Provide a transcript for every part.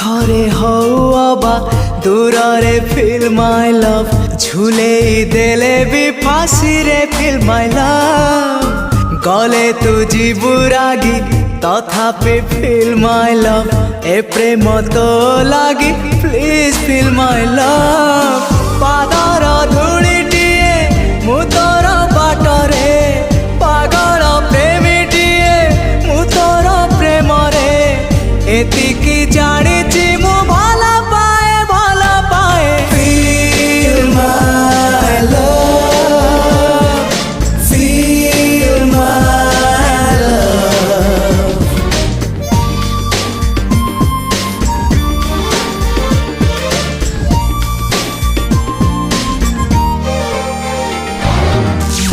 पाखरे हो अबा दूरे फील माय लव झूले देले भी फांसी रे फील माय लव गले तू जीवुरागी तथापि फील माय लव ए प्रेम तो लागी प्लीज फील माय लव पादर धूलिटिए मु तोर बाटरे पागल प्रेमीटिए मु तोर प्रेम रे एतिकी जानिछि मु भला पाए feel my love feel my love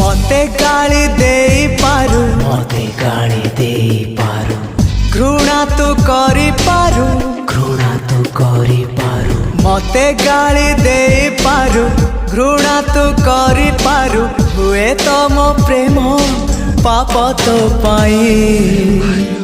मते गाली देई पारु घृणा तू करी पारु मते गाली देई पारु घृणा तू करी पारु हुए तो मो प्रेम पाप तो पाई।